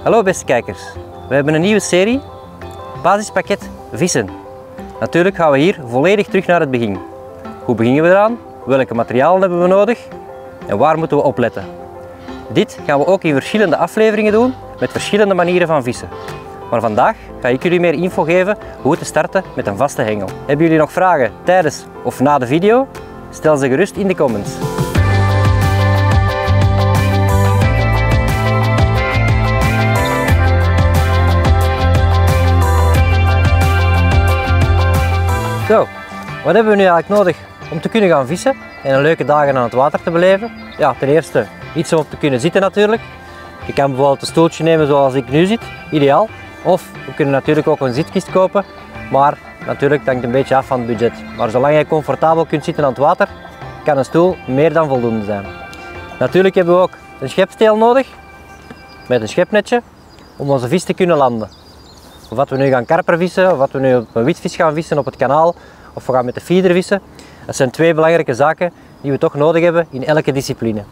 Hallo beste kijkers, we hebben een nieuwe serie, basispakket vissen. Natuurlijk gaan we hier volledig terug naar het begin. Hoe beginnen we eraan? Welke materialen hebben we nodig? En waar moeten we op letten? Dit gaan we ook in verschillende afleveringen doen met verschillende manieren van vissen. Maar vandaag ga ik jullie meer info geven hoe te starten met een vaste hengel. Hebben jullie nog vragen tijdens of na de video? Stel ze gerust in de comments. Zo, wat hebben we nu eigenlijk nodig om te kunnen gaan vissen en een leuke dagen aan het water te beleven? Ja, ten eerste iets om op te kunnen zitten natuurlijk. Je kan bijvoorbeeld een stoeltje nemen zoals ik nu zit, ideaal. Of we kunnen natuurlijk ook een zitkist kopen, maar natuurlijk hangt een beetje af van het budget. Maar zolang je comfortabel kunt zitten aan het water, kan een stoel meer dan voldoende zijn. Natuurlijk hebben we ook een schepsteel nodig, met een schepnetje, om onze vis te kunnen landen. Of dat we nu gaan karper vissen, of dat we nu op een witvis gaan vissen op het kanaal, of we gaan met de feeder vissen. Dat zijn twee belangrijke zaken die we toch nodig hebben in elke discipline.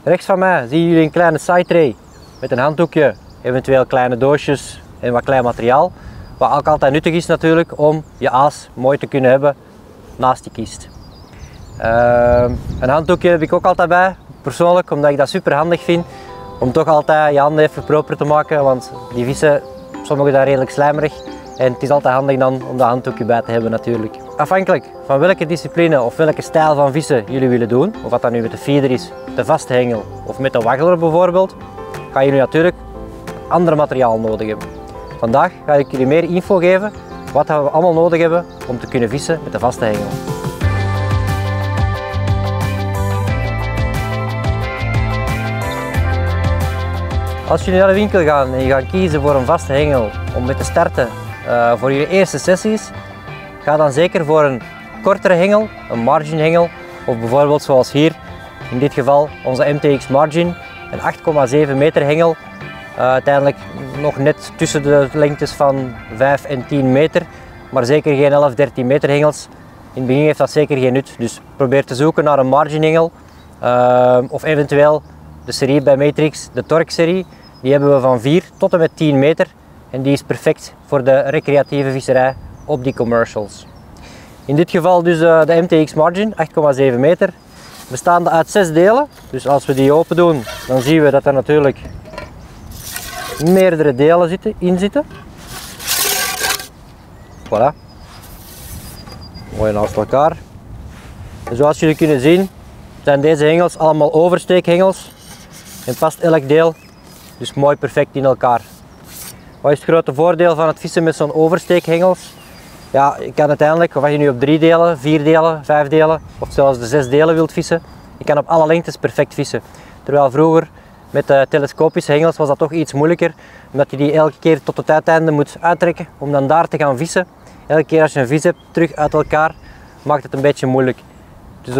Rechts van mij zien jullie een kleine side tray met een handdoekje, eventueel kleine doosjes en wat klein materiaal. Wat ook altijd nuttig is natuurlijk om je aas mooi te kunnen hebben naast die kist. Een handdoekje heb ik ook altijd bij, persoonlijk, omdat ik dat super handig vind om toch altijd je handen even proper te maken, want die vissen, sommige zijn redelijk slijmerig en het is altijd handig dan om dat handdoekje bij te hebben natuurlijk. Afhankelijk van welke discipline of welke stijl van vissen jullie willen doen, of wat dat nu met de feeder is, de vaste hengel of met de waggler bijvoorbeeld, gaan jullie natuurlijk andere materiaal nodig hebben. Vandaag ga ik jullie meer info geven wat we allemaal nodig hebben om te kunnen vissen met de vaste hengel. Als jullie naar de winkel gaan en je gaat kiezen voor een vaste hengel om mee te starten voor jullie eerste sessies, ga dan zeker voor een kortere hengel, een margin hengel, of bijvoorbeeld zoals hier, in dit geval onze MTX Margin, een 8,7 meter hengel. Uiteindelijk nog net tussen de lengtes van 5 en 10 meter, maar zeker geen 11, 13 meter hengels. In het begin heeft dat zeker geen nut, dus probeer te zoeken naar een margin hengel of eventueel de serie bij Matrix, de Torque serie. Die hebben we van 4 tot en met 10 meter en die is perfect voor de recreatieve visserij op die commercials. In dit geval dus de MTX Margin, 8,7 meter, bestaande uit 6 delen. Dus als we die open doen, dan zien we dat er natuurlijk meerdere delen in zitten. Voilà. Mooi naast elkaar. En zoals jullie kunnen zien zijn deze hengels allemaal oversteekhengels en past elk deel dus mooi perfect in elkaar. Wat is het grote voordeel van het vissen met zo'n oversteekhengels? Ja, je kan uiteindelijk, of je nu op 3 delen, 4 delen, 5 delen of zelfs de 6 delen wilt vissen, je kan op alle lengtes perfect vissen. Terwijl vroeger met de telescopische hengels was dat toch iets moeilijker, omdat je die elke keer tot het uiteinde moet uittrekken om dan daar te gaan vissen. Elke keer als je een vis hebt terug uit elkaar, maakt het een beetje moeilijk. Dus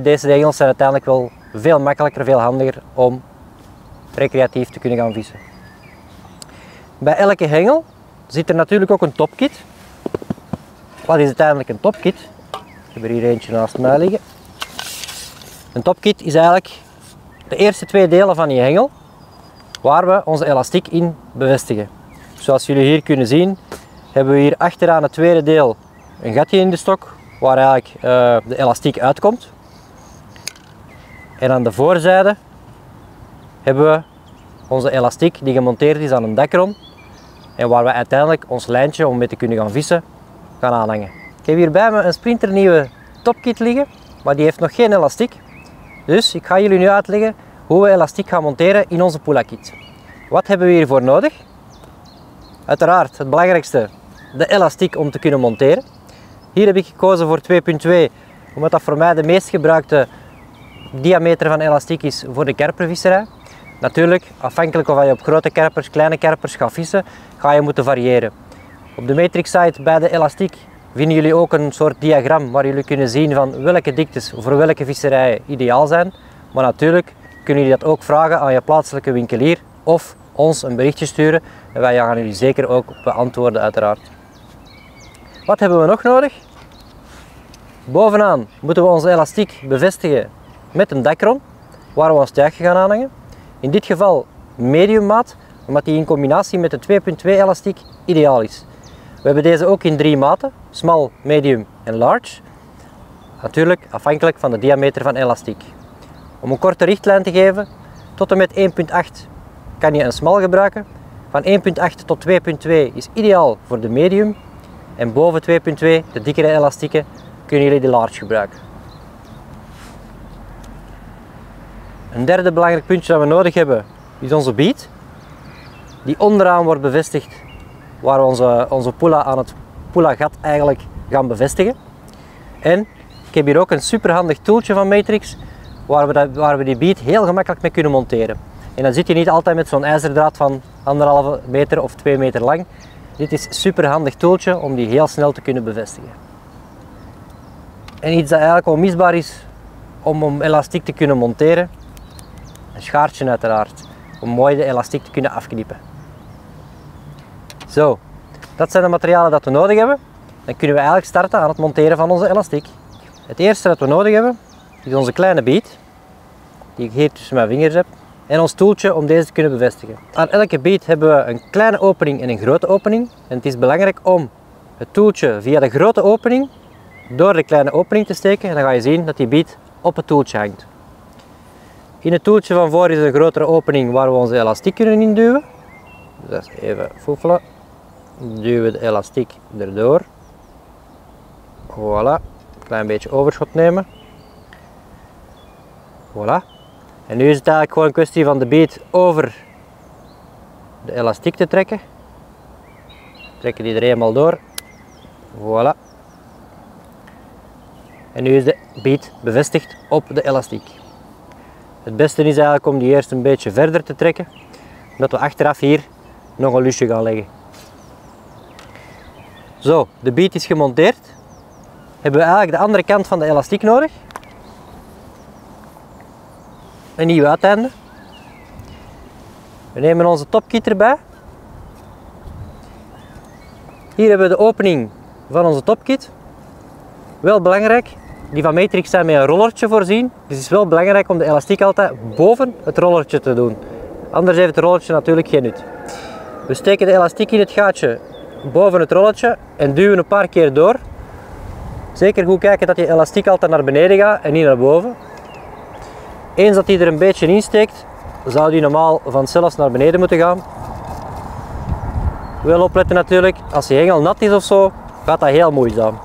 deze hengels zijn uiteindelijk wel veel makkelijker, veel handiger om recreatief te kunnen gaan vissen. Bij elke hengel zit er natuurlijk ook een topkit. Wat is uiteindelijk een topkit? Ik heb er hier eentje naast mij liggen. Een topkit is eigenlijk de eerste 2 delen van je hengel waar we onze elastiek in bevestigen. Zoals jullie hier kunnen zien hebben we hier achteraan het tweede deel een gatje in de stok waar eigenlijk de elastiek uitkomt. En aan de voorzijde hebben we onze elastiek die gemonteerd is aan een dekron en waar we uiteindelijk ons lijntje om mee te kunnen gaan vissen gaan aanhangen. Ik heb hier bij me een splinternieuwe topkit liggen, maar die heeft nog geen elastiek. Dus ik ga jullie nu uitleggen hoe we elastiek gaan monteren in onze Pula-kit. Wat hebben we hiervoor nodig? Uiteraard het belangrijkste, de elastiek om te kunnen monteren. Hier heb ik gekozen voor 2.2 omdat dat voor mij de meest gebruikte diameter van elastiek is voor de karpervisserij. Natuurlijk, afhankelijk of je op grote karpers, kleine karpers gaat vissen, ga je moeten variëren. Op de Matrix site bij de elastiek vinden jullie ook een soort diagram waar jullie kunnen zien van welke diktes voor welke visserijen ideaal zijn. Maar natuurlijk kunnen jullie dat ook vragen aan je plaatselijke winkelier of ons een berichtje sturen en wij gaan jullie zeker ook beantwoorden uiteraard. Wat hebben we nog nodig? Bovenaan moeten we onze elastiek bevestigen met een dekron waar we ons tuigje gaan aanhangen. In dit geval medium maat, omdat die in combinatie met de 2.2 elastiek ideaal is. We hebben deze ook in 3 maten, small, medium en large. Natuurlijk afhankelijk van de diameter van elastiek. Om een korte richtlijn te geven, tot en met 1.8 kan je een small gebruiken. Van 1.8 tot 2.2 is ideaal voor de medium. En boven 2.2, de dikkere elastieken, kunnen jullie de large gebruiken. Een derde belangrijk puntje dat we nodig hebben is onze bead. Die onderaan wordt bevestigd waar we onze pulla aan het pulla gat eigenlijk gaan bevestigen. En ik heb hier ook een super handig toeltje van Matrix waar we die bead heel gemakkelijk mee kunnen monteren. En dan zit je niet altijd met zo'n ijzerdraad van 1,5 meter of 2 meter lang. Dit is een super handig toeltje om die heel snel te kunnen bevestigen. En iets dat eigenlijk onmisbaar is om elastiek te kunnen monteren. Een schaartje uiteraard, om mooi de elastiek te kunnen afknippen. Zo, dat zijn de materialen dat we nodig hebben. Dan kunnen we eigenlijk starten aan het monteren van onze elastiek. Het eerste dat we nodig hebben is onze kleine bead, die ik hier tussen mijn vingers heb. En ons toeltje om deze te kunnen bevestigen. Aan elke bead hebben we een kleine opening en een grote opening. En het is belangrijk om het toeltje via de grote opening door de kleine opening te steken. En dan ga je zien dat die bead op het toeltje hangt. In het toeltje van voor is een grotere opening waar we onze elastiek kunnen induwen. Dus dat is even foefelen. Duwen we de elastiek erdoor. Voilà. Klein beetje overschot nemen. Voilà. En nu is het eigenlijk gewoon een kwestie van de bead over de elastiek te trekken. Trekken die er eenmaal door. Voilà. En nu is de bead bevestigd op de elastiek. Het beste is eigenlijk om die eerst een beetje verder te trekken, zodat we achteraf hier nog een lusje gaan leggen. Zo, de bead is gemonteerd. Hebben we eigenlijk de andere kant van de elastiek nodig. Een nieuw uiteinde. We nemen onze topkit erbij. Hier hebben we de opening van onze topkit. Wel belangrijk, die van Matrix zijn met een rollertje voorzien. Dus het is wel belangrijk om de elastiek altijd boven het rollertje te doen. Anders heeft het rollertje natuurlijk geen nut. We steken de elastiek in het gaatje boven het rollertje en duwen een paar keer door. Zeker goed kijken dat die elastiek altijd naar beneden gaat en niet naar boven. Eens dat die er een beetje in steekt, zou die normaal vanzelf naar beneden moeten gaan. Wel opletten natuurlijk, als je hengel nat is of zo, gaat dat heel moeizaam.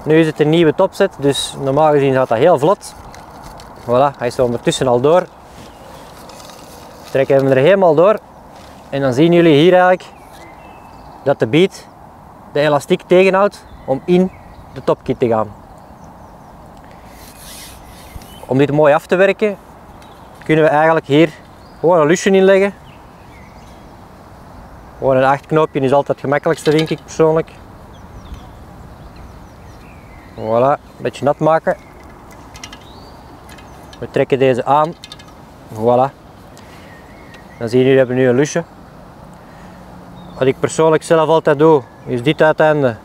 Nu is het een nieuwe topset, dus normaal gezien gaat dat heel vlot. Voilà, hij is er ondertussen al door. Trekken we hem er helemaal door. En dan zien jullie hier eigenlijk dat de bead de elastiek tegenhoudt om in de topkit te gaan. Om dit mooi af te werken, kunnen we eigenlijk hier gewoon een lusje inleggen. Gewoon een 8 knoopje is altijd het gemakkelijkste, vind ik persoonlijk. Voilà, een beetje nat maken. We trekken deze aan. Voilà. Dan zien jullie, we hebben nu een lusje. Wat ik persoonlijk zelf altijd doe, is dit uiteinde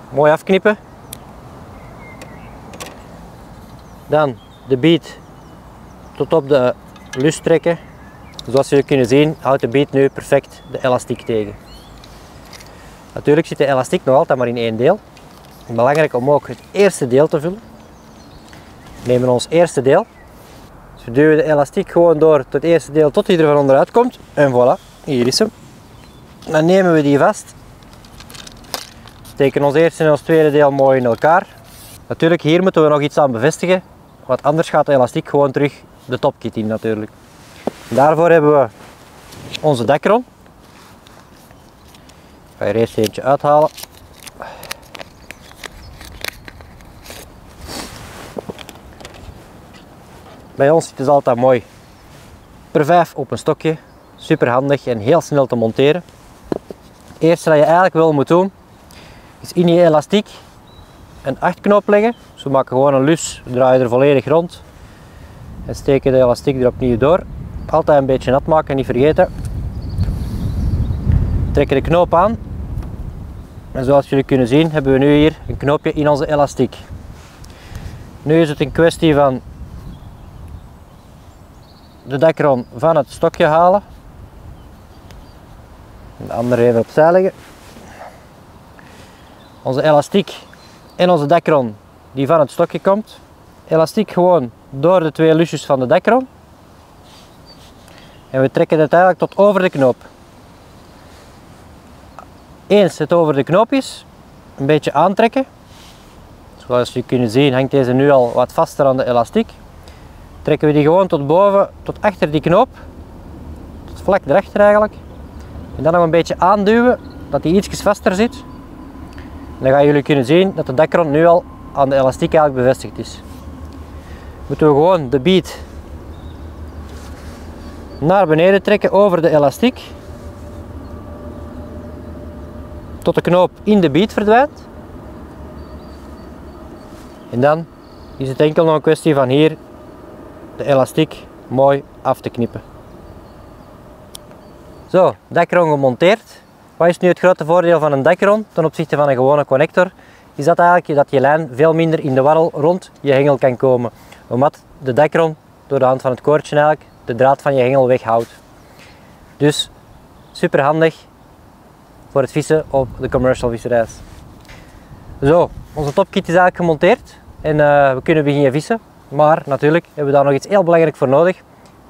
mooi afknippen. Dan de bead tot op de lus trekken. Zoals jullie kunnen zien, houdt de bead nu perfect de elastiek tegen. Natuurlijk zit de elastiek nog altijd maar in één deel. Belangrijk om ook het eerste deel te vullen. We nemen ons eerste deel. Dus we duwen de elastiek gewoon door tot het eerste deel tot hij er van onderuit komt. En voilà, hier is hem. Dan nemen we die vast. Steken ons eerste en ons tweede deel mooi in elkaar. Natuurlijk, hier moeten we nog iets aan bevestigen. Want anders gaat de elastiek gewoon terug de topkit in natuurlijk. Daarvoor hebben we onze dekron. Ik ga er eerst eentje uithalen. Bij ons zit het altijd mooi per 5 op een stokje. Super handig en heel snel te monteren. Het eerste wat je eigenlijk wel moet doen, is in je elastiek een 8 knoop leggen. Dus we maken gewoon een lus, draai je er volledig rond en steken de elastiek er opnieuw door. Altijd een beetje nat maken, niet vergeten. Trekken de knoop aan. En zoals jullie kunnen zien hebben we nu hier een knoopje in onze elastiek. Nu is het een kwestie van de dekron van het stokje halen De andere even opzij leggen. Onze elastiek en onze dekron die van het stokje komt. Elastiek gewoon door de twee lusjes van de dekron. En we trekken het eigenlijk tot over de knoop. Eens het over de knoop is, een beetje aantrekken. Zoals jullie kunnen zien hangt deze nu al wat vaster aan de elastiek. Trekken we die gewoon tot boven, tot achter die knoop. Tot vlak erachter eigenlijk. En dan nog een beetje aanduwen, dat die ietsjes vaster zit. En dan gaan jullie kunnen zien dat de dekron nu al aan de elastiek eigenlijk bevestigd is. Moeten we gewoon de biet naar beneden trekken over de elastiek. Tot de knoop in de biet verdwijnt. En dan is het enkel nog een kwestie van hier de elastiek mooi af te knippen. Zo, dekron gemonteerd. Wat is nu het grote voordeel van een dekron ten opzichte van een gewone connector? Is dat eigenlijk dat je lijn veel minder in de warrel rond je hengel kan komen. Omdat de dekron door de hand van het koordje eigenlijk de draad van je hengel weghoudt. Dus super handig voor het vissen op de commercial visserijs. Zo, onze topkit is eigenlijk gemonteerd en we kunnen beginnen vissen. Maar natuurlijk hebben we daar nog iets heel belangrijk voor nodig.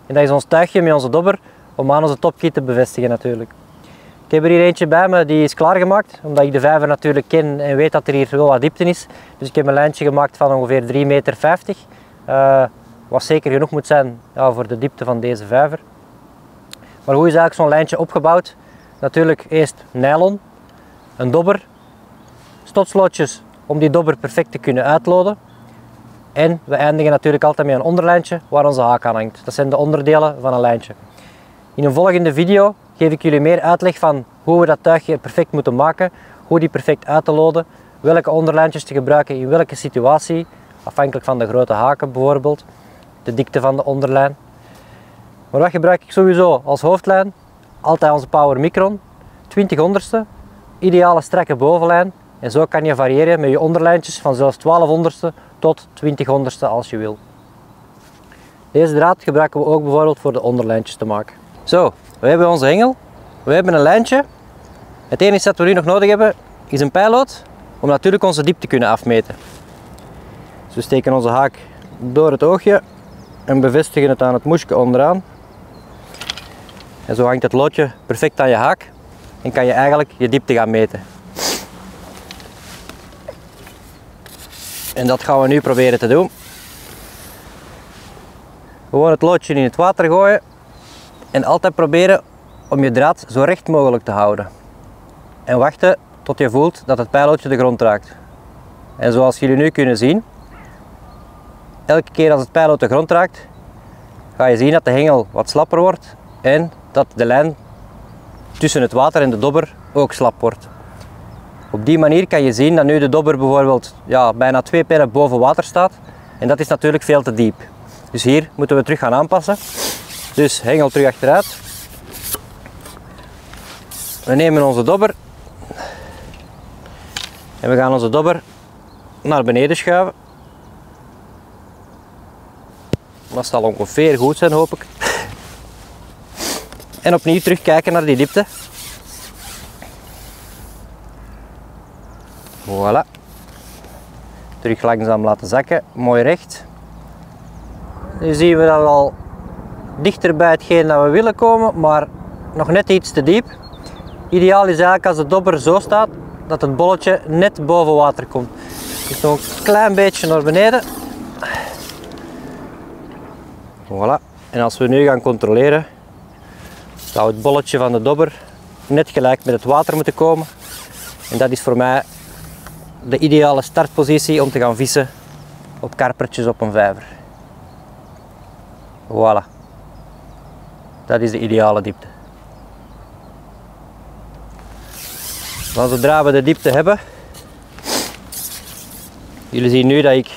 En dat is ons tuigje met onze dobber om aan onze topkit te bevestigen natuurlijk. Ik heb er hier eentje bij me die is klaargemaakt, omdat ik de vijver natuurlijk ken en weet dat er hier wel wat diepte is. Dus ik heb een lijntje gemaakt van ongeveer 3,50 meter. Wat zeker genoeg moet zijn voor de diepte van deze vijver. Maar hoe is eigenlijk zo'n lijntje opgebouwd? Natuurlijk eerst nylon, een dobber, stotslootjes om die dobber perfect te kunnen uitloden. En we eindigen natuurlijk altijd met een onderlijntje waar onze haak aan hangt. Dat zijn de onderdelen van een lijntje. In een volgende video geef ik jullie meer uitleg van hoe we dat tuigje perfect moeten maken, hoe die perfect uit te loden, welke onderlijntjes te gebruiken in welke situatie, afhankelijk van de grote haken bijvoorbeeld, de dikte van de onderlijn. Maar wat gebruik ik sowieso als hoofdlijn? Altijd onze Power Micron, 20 honderdste, ideale strakke bovenlijn en zo kan je variëren met je onderlijntjes van zelfs 12 honderdste tot 20 honderdste als je wil. Deze draad gebruiken we ook bijvoorbeeld voor de onderlijntjes te maken. Zo, we hebben onze hengel, we hebben een lijntje. Het enige dat we nu nog nodig hebben is een pijlood om natuurlijk onze diepte te kunnen afmeten. Dus we steken onze haak door het oogje en bevestigen het aan het moesje onderaan. En zo hangt het loodje perfect aan je haak en kan je eigenlijk je diepte gaan meten. En dat gaan we nu proberen te doen. Gewoon het loodje in het water gooien en altijd proberen om je draad zo recht mogelijk te houden. En wachten tot je voelt dat het pijlootje de grond raakt. En zoals jullie nu kunnen zien, elke keer als het pijloot de grond raakt, ga je zien dat de hengel wat slapper wordt en dat de lijn tussen het water en de dobber ook slap wordt. Op die manier kan je zien dat nu de dobber bijvoorbeeld bijna 2 pennen boven water staat en dat is natuurlijk veel te diep. Dus hier moeten we terug gaan aanpassen. Dus hengel terug achteruit. We nemen onze dobber en we gaan onze dobber naar beneden schuiven. Dat zal ongeveer goed zijn, hoop ik. En opnieuw terugkijken naar die diepte. Voilà. Terug langzaam laten zakken, mooi recht. Nu zien we dat we al dichter bij hetgeen dat we willen komen, maar nog net iets te diep. Ideaal is eigenlijk als de dobber zo staat dat het bolletje net boven water komt. Dus nog een klein beetje naar beneden. Voilà. En als we nu gaan controleren, zou het bolletje van de dobber net gelijk met het water moeten komen. En dat is voor mij de ideale startpositie om te gaan vissen op karpertjes op een vijver. Voilà. Dat is de ideale diepte. Maar zodra we de diepte hebben, jullie zien nu dat ik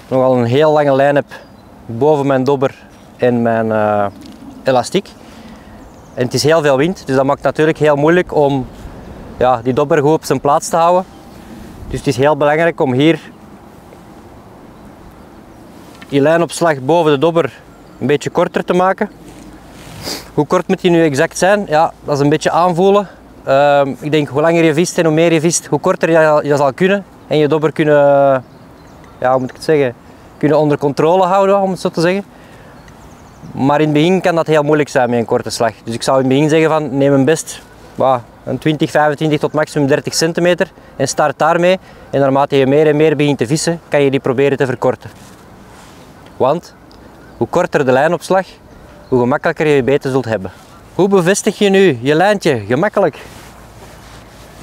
nogal een heel lange lijn heb boven mijn dobber en mijn elastiek. En het is heel veel wind, dus dat maakt natuurlijk heel moeilijk om die dobber goed op zijn plaats te houden. Dus het is heel belangrijk om hier die lijnopslag boven de dobber een beetje korter te maken. Hoe kort moet die nu exact zijn? Ja, dat is een beetje aanvoelen. Ik denk hoe langer je vist en hoe meer je vist, hoe korter je zal kunnen. En je dobber kunnen, ja, hoe moet ik het zeggen, kunnen onder controle houden, om het zo te zeggen. Maar in het begin kan dat heel moeilijk zijn met een korte slag. Dus ik zou in het begin zeggen van neem een best een 20, 25 tot maximum 30 centimeter en start daarmee. En naarmate je meer en meer begint te vissen, kan je die proberen te verkorten. Want hoe korter de lijnopslag, hoe gemakkelijker je je beten zult hebben. Hoe bevestig je nu je lijntje gemakkelijk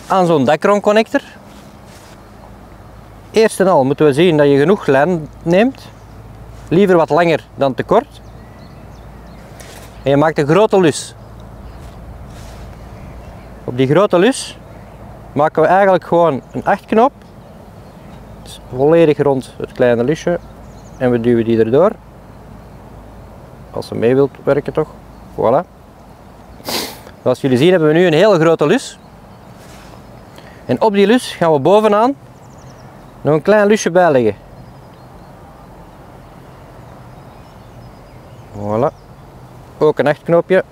aan zo'n Dacron-connector? Eerst en al moeten we zien dat je genoeg lijn neemt, liever wat langer dan te kort. En je maakt een grote lus. Op die grote lus maken we eigenlijk gewoon een 8-knoop, dus volledig rond het kleine lusje, en we duwen die erdoor. Als ze mee wilt werken toch. Voilà. Zoals jullie zien hebben we nu een hele grote lus. En op die lus gaan we bovenaan nog een klein lusje bijleggen. Voilà. Ook een 8-knoopje.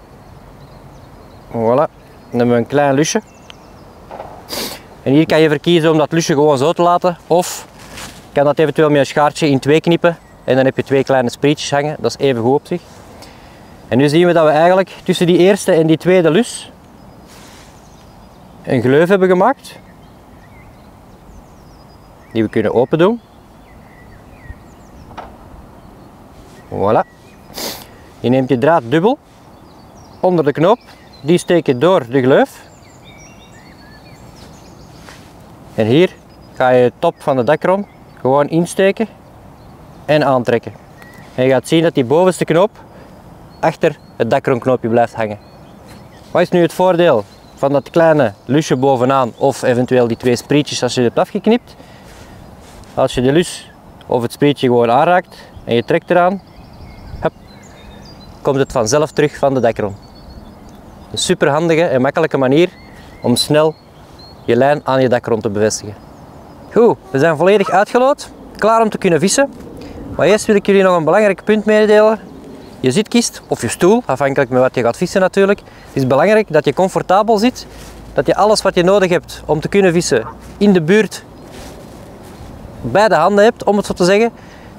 Voilà. Dan hebben we een klein lusje. En hier kan je verkiezen om dat lusje gewoon zo te laten. Of je kan dat eventueel met een schaartje in twee knippen. En dan heb je twee kleine sprietjes hangen. Dat is even goed op zich. En nu zien we dat we eigenlijk tussen die eerste en die tweede lus een gleuf hebben gemaakt. Die we kunnen open doen. Voilà. Je neemt je draad dubbel onder de knoop. Die steek je door de gleuf. En hier ga je de top van de Dacron gewoon insteken en aantrekken. En je gaat zien dat die bovenste knoop achter het Dacron knoopje blijft hangen. Wat is nu het voordeel van dat kleine lusje bovenaan of eventueel die twee sprietjes als je het hebt afgeknipt? Als je de lus of het sprietje gewoon aanraakt en je trekt eraan, hup, komt het vanzelf terug van de Dacron. Een super handige en makkelijke manier om snel je lijn aan je Dacron te bevestigen. Goed, we zijn volledig uitgelood, klaar om te kunnen vissen. Maar eerst wil ik jullie nog een belangrijk punt mededelen. Je zitkist of je stoel, afhankelijk met wat je gaat vissen natuurlijk. Het is belangrijk dat je comfortabel zit, dat je alles wat je nodig hebt om te kunnen vissen in de buurt bij de handen hebt, om het zo te zeggen.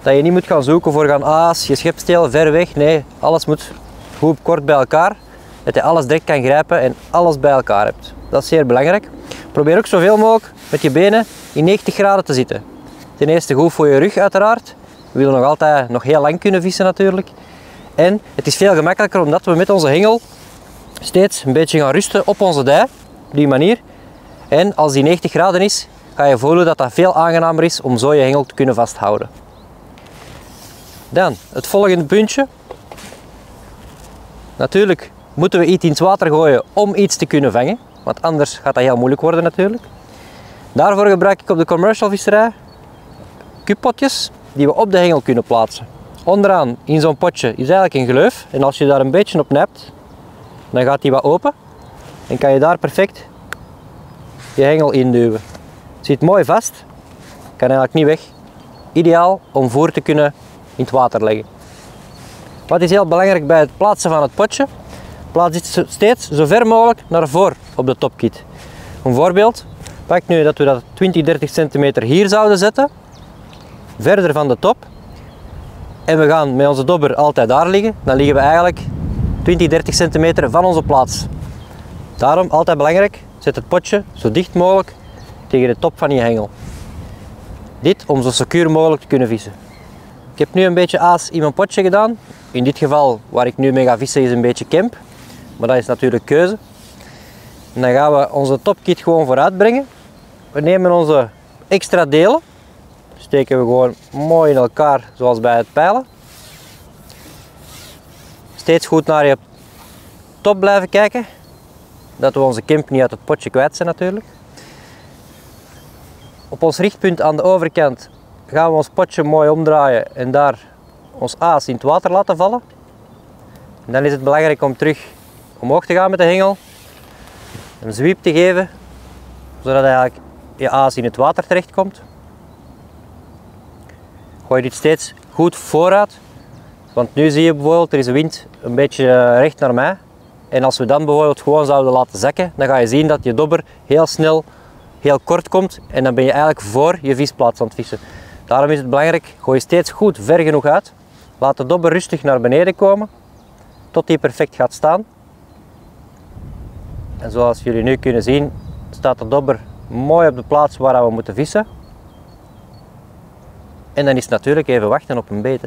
Dat je niet moet gaan zoeken voor gaan aas, je schepsteel ver weg. Nee, alles moet goed kort bij elkaar. Dat je alles direct kan grijpen en alles bij elkaar hebt. Dat is zeer belangrijk. Probeer ook zoveel mogelijk met je benen in 90 graden te zitten. Ten eerste goed voor je rug uiteraard. We willen nog altijd nog heel lang kunnen vissen natuurlijk. En het is veel gemakkelijker omdat we met onze hengel steeds een beetje gaan rusten op onze dij. Op die manier. En als die 90 graden is, ga je voelen dat dat veel aangenamer is om zo je hengel te kunnen vasthouden. Dan het volgende puntje. Natuurlijk moeten we iets in het water gooien om iets te kunnen vangen. Want anders gaat dat heel moeilijk worden natuurlijk. Daarvoor gebruik ik op de commercial visserij cuppotjes die we op de hengel kunnen plaatsen. Onderaan in zo'n potje is eigenlijk een gleuf. En als je daar een beetje op nijpt, dan gaat die wat open. En kan je daar perfect je hengel induwen. Het zit mooi vast. Kan eigenlijk niet weg. Ideaal om voor te kunnen in het water leggen. Wat is heel belangrijk bij het plaatsen van het potje? Plaats dit steeds zo ver mogelijk naar voren op de topkit. Een voorbeeld, pak nu dat we dat 20-30 centimeter hier zouden zetten, verder van de top. En we gaan met onze dobber altijd daar liggen, dan liggen we eigenlijk 20-30 centimeter van onze plaats. Daarom altijd belangrijk, zet het potje zo dicht mogelijk tegen de top van je hengel. Dit om zo secuur mogelijk te kunnen vissen. Ik heb nu een beetje aas in mijn potje gedaan. In dit geval waar ik nu mee ga vissen is een beetje kemp. Maar dat is natuurlijk keuze. En dan gaan we onze topkit gewoon vooruit brengen. We nemen onze extra delen. Steken we gewoon mooi in elkaar zoals bij het peilen. Steeds goed naar je top blijven kijken. Dat we onze kemp niet uit het potje kwijt zijn natuurlijk. Op ons richtpunt aan de overkant gaan we ons potje mooi omdraaien en daar ons aas in het water laten vallen. En dan is het belangrijk om terug omhoog te gaan met de hengel. Een zwiep te geven, zodat eigenlijk je aas in het water terecht komt. Gooi dit steeds goed vooruit. Want nu zie je bijvoorbeeld, er is de wind een beetje recht naar mij. En als we dan bijvoorbeeld gewoon zouden laten zakken, dan ga je zien dat je dobber heel snel, heel kort komt en dan ben je eigenlijk voor je visplaats aan het vissen. Daarom is het belangrijk, gooi je steeds goed ver genoeg uit. Laat de dobber rustig naar beneden komen, tot die perfect gaat staan. En zoals jullie nu kunnen zien, staat de dobber mooi op de plaats waar we moeten vissen. En dan is het natuurlijk even wachten op een beet.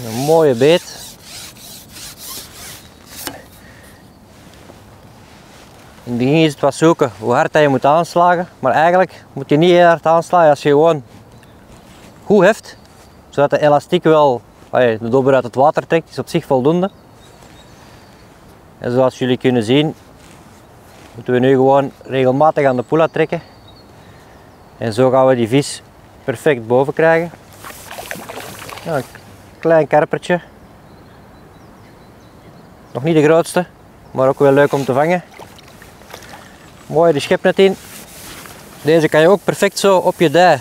Een mooie beet. In het begin is het wat zoeken hoe hard je moet aanslagen, maar eigenlijk moet je niet heel hard aanslagen als je gewoon goed heft, zodat de elastiek wel de dobber uit het water trekt, is op zich voldoende. En zoals jullie kunnen zien, moeten we nu gewoon regelmatig aan de poela trekken. En zo gaan we die vis perfect boven krijgen. Ja, een klein karpertje. Nog niet de grootste, maar ook wel leuk om te vangen. Mooi de schepnet in. Deze kan je ook perfect zo op je dij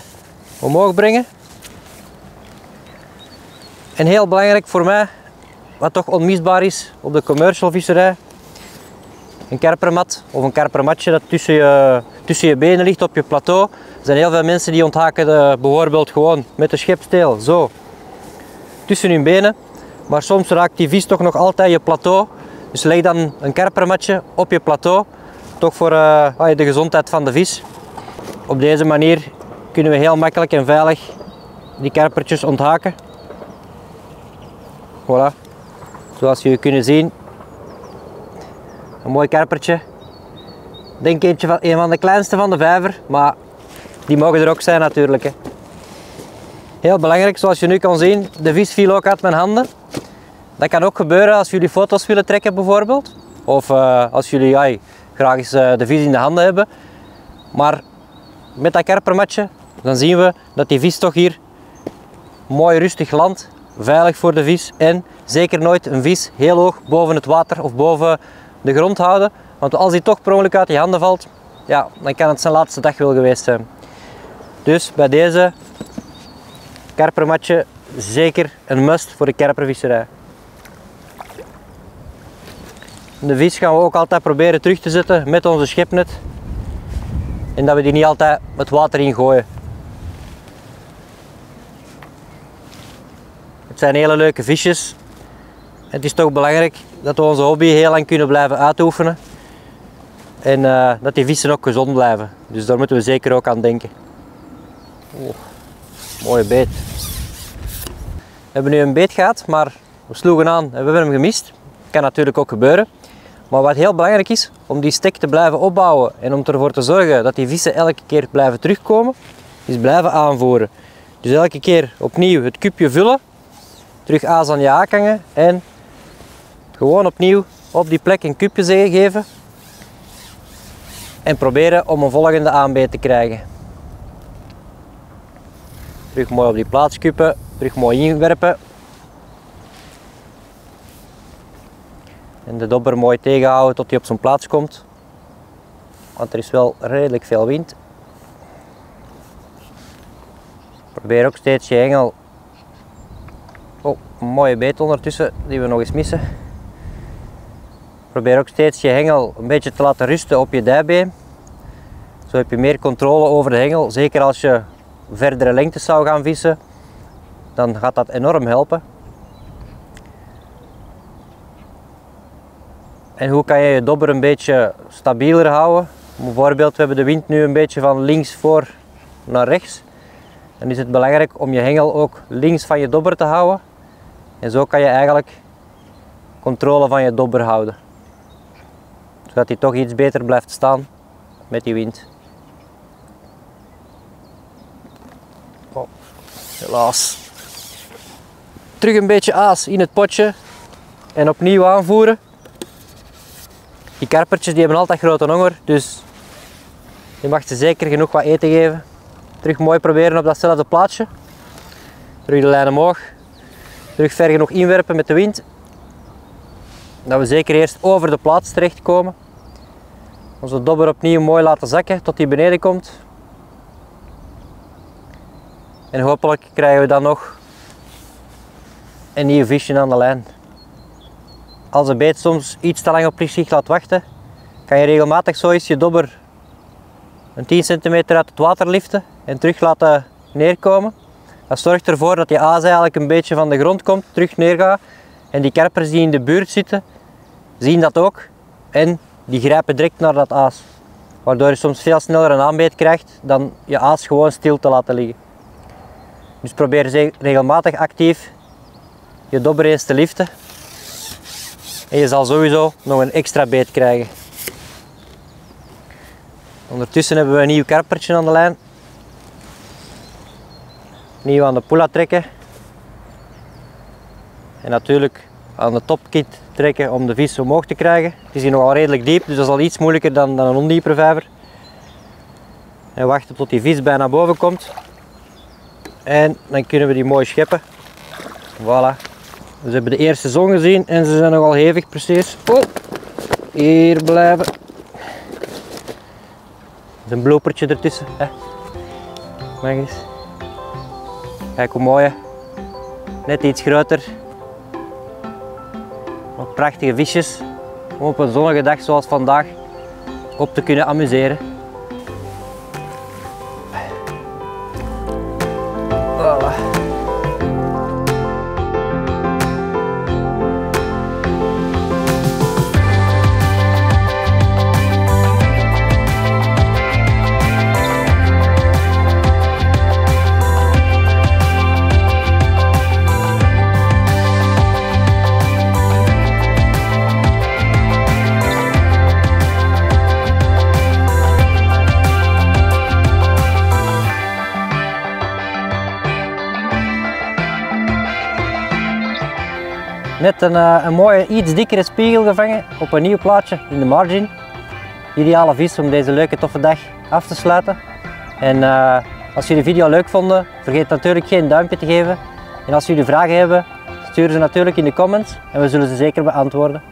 omhoog brengen. En heel belangrijk voor mij, wat toch onmisbaar is op de commercial visserij, een karpermat of een karpermatje dat tussen je benen ligt op je plateau. Er zijn heel veel mensen die onthaken bijvoorbeeld gewoon met de schepsteel zo tussen hun benen. Maar soms raakt die vis toch nog altijd je plateau. Dus leg dan een karpermatje op je plateau. Toch voor de gezondheid van de vis. Op deze manier kunnen we heel makkelijk en veilig die karpertjes onthaken. Voilà. Zoals jullie kunnen zien. Een mooi karpertje. Ik denk een van de kleinste van de vijver, maar die mogen er ook zijn natuurlijk. Hè. Heel belangrijk, zoals je nu kan zien, de vis viel ook uit mijn handen. Dat kan ook gebeuren als jullie foto's willen trekken bijvoorbeeld. Of als jullie graag eens de vis in de handen hebben. Maar met dat karpermatje, dan zien we dat die vis toch hier mooi rustig landt. Veilig voor de vis en zeker nooit een vis heel hoog boven het water of boven de grond houden. Want als die toch per ongeluk uit je handen valt, ja, dan kan het zijn laatste dag wel geweest zijn. Dus bij deze karpermatje zeker een must voor de karpervisserij. De vis gaan we ook altijd proberen terug te zetten met onze schepnet. En dat we die niet altijd het water in gooien. Het zijn hele leuke visjes. Het is toch belangrijk dat we onze hobby heel lang kunnen blijven uitoefenen. En dat die vissen ook gezond blijven. Dus daar moeten we zeker ook aan denken. Oh, mooie beet. We hebben nu een beet gehad, maar we sloegen aan en we hebben hem gemist. Kan natuurlijk ook gebeuren. Maar wat heel belangrijk is, om die stek te blijven opbouwen en om ervoor te zorgen dat die vissen elke keer blijven terugkomen, is blijven aanvoeren. Dus elke keer opnieuw het kupje vullen, terug aas aan je haak hangen en gewoon opnieuw op die plek een kupje geven. En proberen om een volgende aanbeet te krijgen. Terug mooi op die plaats kuppen, terug mooi inwerpen. En de dobber mooi tegenhouden tot hij op zijn plaats komt. Want er is wel redelijk veel wind. Probeer ook steeds je hengel. Oh, een mooie beet ondertussen die we nog eens missen. Probeer ook steeds je hengel een beetje te laten rusten op je dijbeen. Zo heb je meer controle over de hengel. Zeker als je verdere lengtes zou gaan vissen, dan gaat dat enorm helpen. En hoe kan je je dobber een beetje stabieler houden? Bijvoorbeeld, we hebben de wind nu een beetje van links voor naar rechts. Dan is het belangrijk om je hengel ook links van je dobber te houden. En zo kan je eigenlijk controle van je dobber houden. Zodat hij toch iets beter blijft staan met die wind. Oh, helaas. Terug een beetje aas in het potje en opnieuw aanvoeren. Die karpertjes die hebben altijd grote honger, dus je mag ze zeker genoeg wat eten geven. Terug mooi proberen op datzelfde plaatsje. Terug de lijn omhoog. Terug ver genoeg inwerpen met de wind. Dat we zeker eerst over de plaats terechtkomen. Onze dobber opnieuw mooi laten zakken tot hij beneden komt. En hopelijk krijgen we dan nog een nieuw visje aan de lijn. Als de beet soms iets te lang op zich laat wachten, kan je regelmatig zo eens je dobber een 10 cm uit het water liften en terug laten neerkomen. Dat zorgt ervoor dat je aas eigenlijk een beetje van de grond komt, terug neergaat. En die karpers die in de buurt zitten, zien dat ook en die grijpen direct naar dat aas. Waardoor je soms veel sneller een aanbeet krijgt dan je aas gewoon stil te laten liggen. Dus probeer regelmatig actief je dobber eens te liften. En je zal sowieso nog een extra beet krijgen. Ondertussen hebben we een nieuw karpertje aan de lijn. Nieuw aan de poela trekken. En natuurlijk aan de topkit trekken om de vis omhoog te krijgen. Het is hier nogal redelijk diep, dus dat is al iets moeilijker dan een ondieper vijver. En wachten tot die vis bijna boven komt. En dan kunnen we die mooi scheppen. Voilà. We hebben de eerste zon gezien en ze zijn nogal hevig precies. Oh, hier blijven. Er is een bloopertje ertussen. Hè. Mag eens. Kijk hoe mooi. Hè. Net iets groter. Wat prachtige visjes. Om op een zonnige dag zoals vandaag op te kunnen amuseren. Voilà. Net een mooie, iets dikkere spiegel gevangen op een nieuw plaatje in de margin. Ideale vis om deze leuke toffe dag af te sluiten. En als jullie de video leuk vonden, vergeet natuurlijk geen duimpje te geven. En als jullie vragen hebben, stuur ze natuurlijk in de comments en we zullen ze zeker beantwoorden.